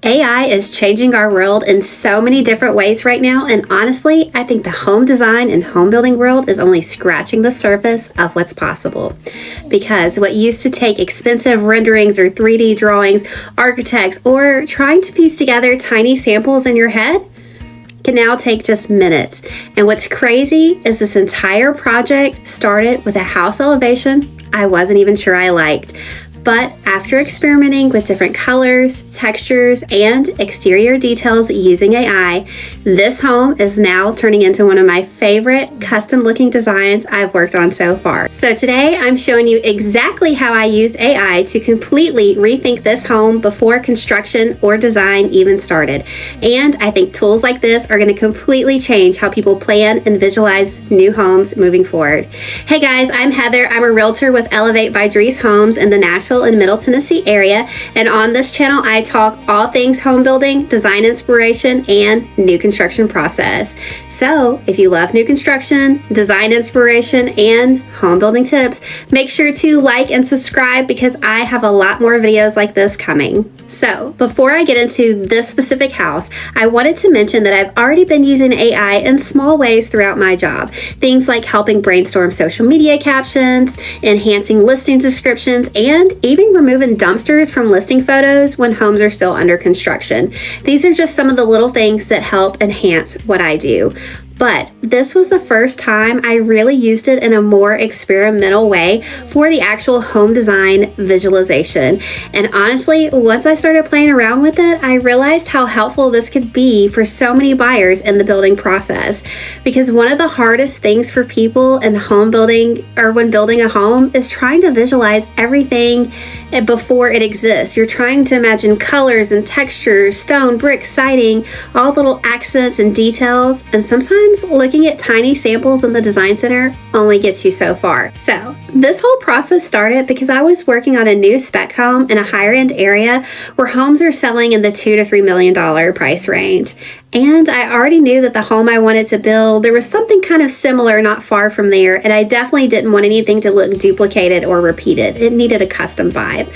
AI is changing our world in so many different ways right now, and honestly, I think the home design and home building world is only scratching the surface of what's possible. Because what used to take expensive renderings or 3D drawings, architects, or trying to piece together tiny samples in your head can now take just minutes. And what's crazy is this entire project started with a house elevation I wasn't even sure I liked. But after experimenting with different colors, textures, and exterior details using AI, this home is now turning into one of my favorite custom-looking designs I've worked on so far. So today, I'm showing you exactly how I used AI to completely rethink this home before construction or design even started. And I think tools like this are going to completely change how people plan and visualize new homes moving forward. Hey guys, I'm Heather. I'm a realtor with Elevate by Drees Homes in the Nashville and Middle Tennessee area, and on this channel I talk all things home building, design inspiration, and new construction process. So if you love new construction, design inspiration, and home building tips, make sure to like and subscribe because I have a lot more videos like this coming. So before I get into this specific house, I wanted to mention that I've already been using AI in small ways throughout my job. Things like helping brainstorm social media captions, enhancing listing descriptions, and even removing dumpsters from listing photos when homes are still under construction. These are just some of the little things that help enhance what I do. But this was the first time I really used it in a more experimental way for the actual home design visualization. And honestly, once I started playing around with it, I realized how helpful this could be for so many buyers in the building process. Because one of the hardest things for people in home building or when building a home is trying to visualize everything before it exists. You're trying to imagine colors and textures, stone, brick, siding, all the little accents and details, and sometimes looking at tiny samples in the design center only gets you so far. So this whole process started because I was working on a new spec home in a higher end area where homes are selling in the $2 to $3 million price range. And I already knew that the home I wanted to build, there was something kind of similar not far from there, and I definitely didn't want anything to look duplicated or repeated. It needed a custom vibe.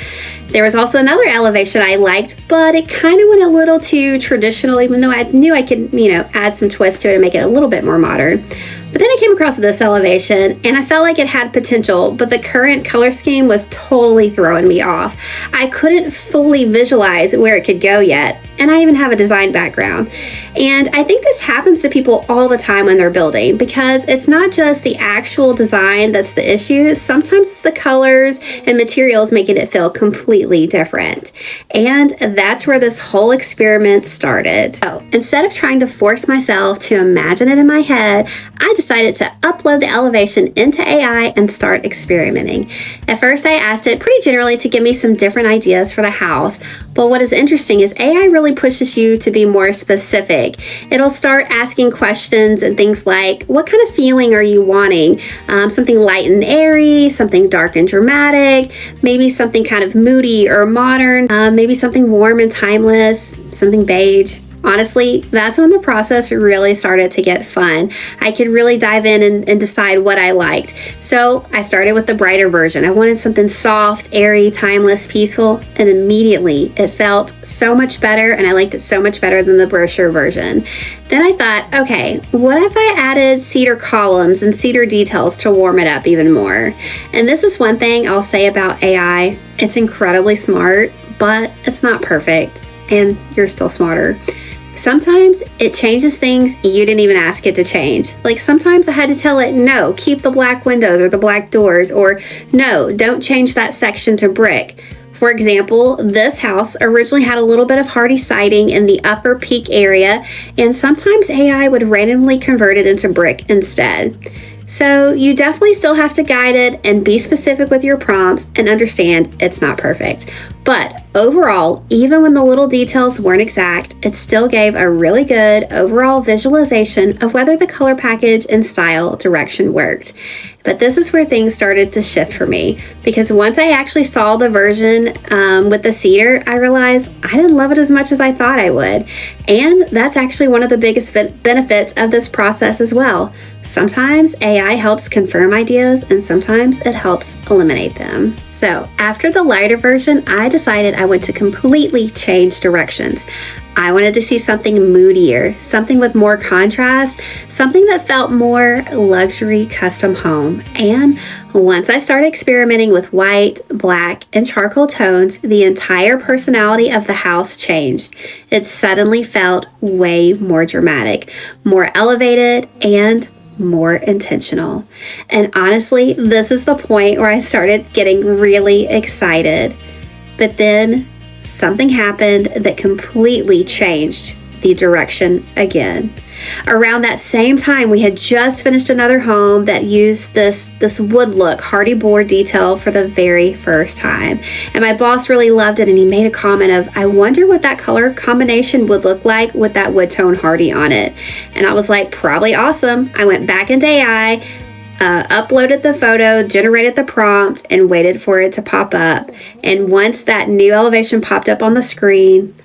There was also another elevation I liked, but it kind of went a little too traditional, even though I knew I could, add some twist to it and make it a little bit more modern. But then I came across this elevation and I felt like it had potential, but the current color scheme was totally throwing me off. I couldn't fully visualize where it could go yet, and I even have a design background. And I think this happens to people all the time when they're building because it's not just the actual design that's the issue. Sometimes it's the colors and materials making it feel completely different. And that's where this whole experiment started. So instead of trying to force myself to imagine it in my head, I decided to upload the elevation into AI and start experimenting. At first, I asked it pretty generally to give me some different ideas for the house, but what is interesting is AI really pushes you to be more specific. It'll start asking questions and things like, what kind of feeling are you wanting? Something light and airy, something dark and dramatic, maybe something kind of moody or modern, maybe something warm and timeless, something beige. Honestly, that's when the process really started to get fun. I could really dive in and decide what I liked. So I started with the brighter version. I wanted something soft, airy, timeless, peaceful, and immediately it felt so much better, and I liked it so much better than the brochure version. Then I thought, okay, what if I added cedar columns and cedar details to warm it up even more? And this is one thing I'll say about AI. It's incredibly smart, but it's not perfect, and you're still smarter. Sometimes it changes things you didn't even ask it to change. Like sometimes I had to tell it, no, keep the black windows or the black doors, or no, don't change that section to brick. For example, this house originally had a little bit of hardy siding in the upper peak area, and sometimes AI would randomly convert it into brick instead. So you definitely still have to guide it and be specific with your prompts and understand it's not perfect. But overall, even when the little details weren't exact, it still gave a really good overall visualization of whether the color package and style direction worked. But this is where things started to shift for me, because once I actually saw the version with the cedar, I realized I didn't love it as much as I thought I would. And that's actually one of the biggest benefits of this process as well. Sometimes AI helps confirm ideas and sometimes it helps eliminate them. So after the lighter version, I decided I wanted to completely change directions. I wanted to see something moodier, something with more contrast, something that felt more luxury custom home. And once I started experimenting with white, black, and charcoal tones, the entire personality of the house changed. It suddenly felt way more dramatic, more elevated, and more intentional. And honestly, this is the point where I started getting really excited. But then something happened that completely changed the direction again. Around that same time, we had just finished another home that used this wood look, hardy board detail for the very first time. And my boss really loved it, and he made a comment of, I wonder what that color combination would look like with that wood tone hardy on it. And I was like, probably awesome. I went back into AI, uploaded the photo, generated the prompt, and waited for it to pop up. And once that new elevation popped up on the screen,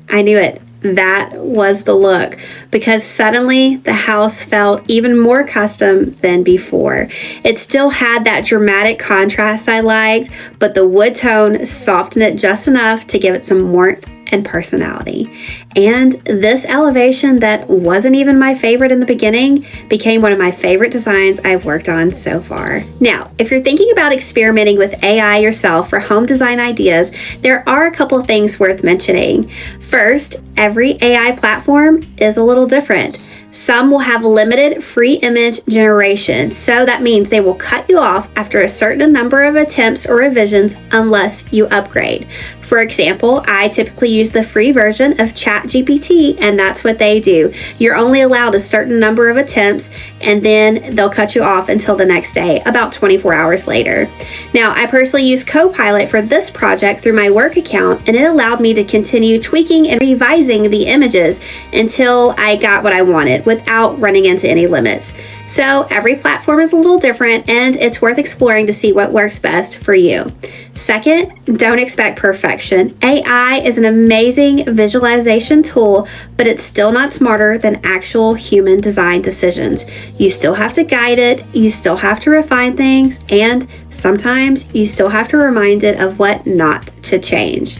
I knew it. That was the look, because suddenly the house felt even more custom than before. It still had that dramatic contrast I liked, but the wood tone softened it just enough to give it some warmth and personality. And this elevation that wasn't even my favorite in the beginning became one of my favorite designs I've worked on so far. Now, if you're thinking about experimenting with AI yourself for home design ideas, there are a couple things worth mentioning. First, every AI platform is a little different. Some will have limited free image generation, so that means they will cut you off after a certain number of attempts or revisions unless you upgrade. For example, I typically use the free version of ChatGPT, and that's what they do. You're only allowed a certain number of attempts, and then they'll cut you off until the next day, about 24 hours later. Now, I personally use Copilot for this project through my work account, and it allowed me to continue tweaking and revising the images until I got what I wanted without running into any limits. So every platform is a little different, and it's worth exploring to see what works best for you. Second, don't expect perfection. AI is an amazing visualization tool, but it's still not smarter than actual human design decisions. You still have to guide it, you still have to refine things, and sometimes you still have to remind it of what not to change.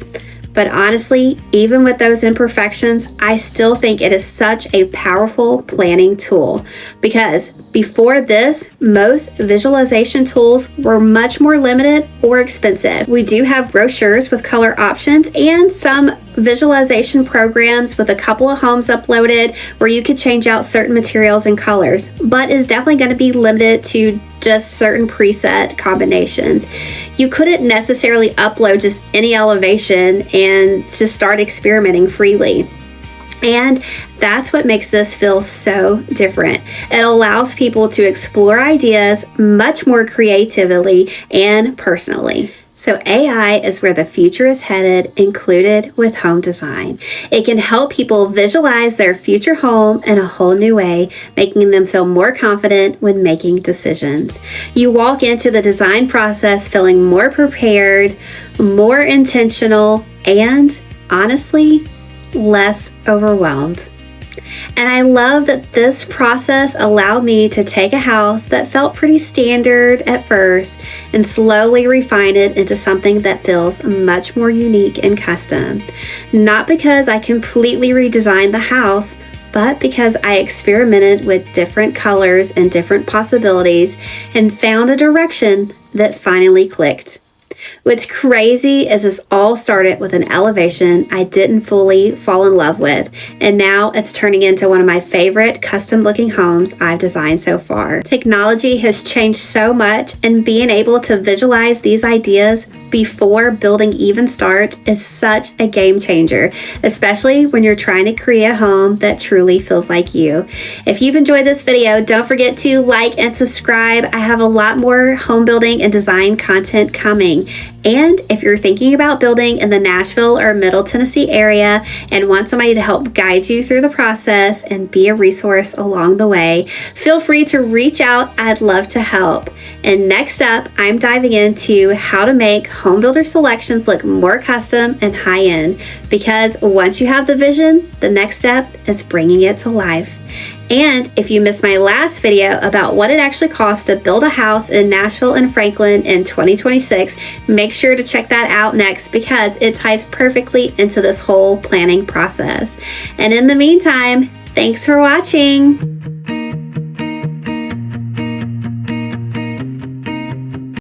But honestly, even with those imperfections, I still think it is such a powerful planning tool, because before this, most visualization tools were much more limited or expensive. We do have brochures with color options and some visualization programs with a couple of homes uploaded where you could change out certain materials and colors, but is definitely going to be limited to just certain preset combinations. You couldn't necessarily upload just any elevation and just start experimenting freely. And that's what makes this feel so different. It allows people to explore ideas much more creatively and personally. So AI is where the future is headed, included with home design. It can help people visualize their future home in a whole new way, making them feel more confident when making decisions. You walk into the design process feeling more prepared, more intentional, and honestly, less overwhelmed. And I love that this process allowed me to take a house that felt pretty standard at first and slowly refine it into something that feels much more unique and custom. Not because I completely redesigned the house, but because I experimented with different colors and different possibilities and found a direction that finally clicked. What's crazy is this all started with an elevation I didn't fully fall in love with, and now it's turning into one of my favorite custom-looking homes I've designed so far. Technology has changed so much, and being able to visualize these ideas before building even starts is such a game changer, especially when you're trying to create a home that truly feels like you. If you've enjoyed this video, don't forget to like and subscribe. I have a lot more home building and design content coming. And if you're thinking about building in the Nashville or Middle Tennessee area and want somebody to help guide you through the process and be a resource along the way, feel free to reach out. I'd love to help. And next up, I'm diving into how to make home builder selections look more custom and high-end, because once you have the vision, the next step is bringing it to life. And if you missed my last video about what it actually costs to build a house in Nashville and Franklin in 2026, make sure to check that out next because it ties perfectly into this whole planning process. And in the meantime, thanks for watching.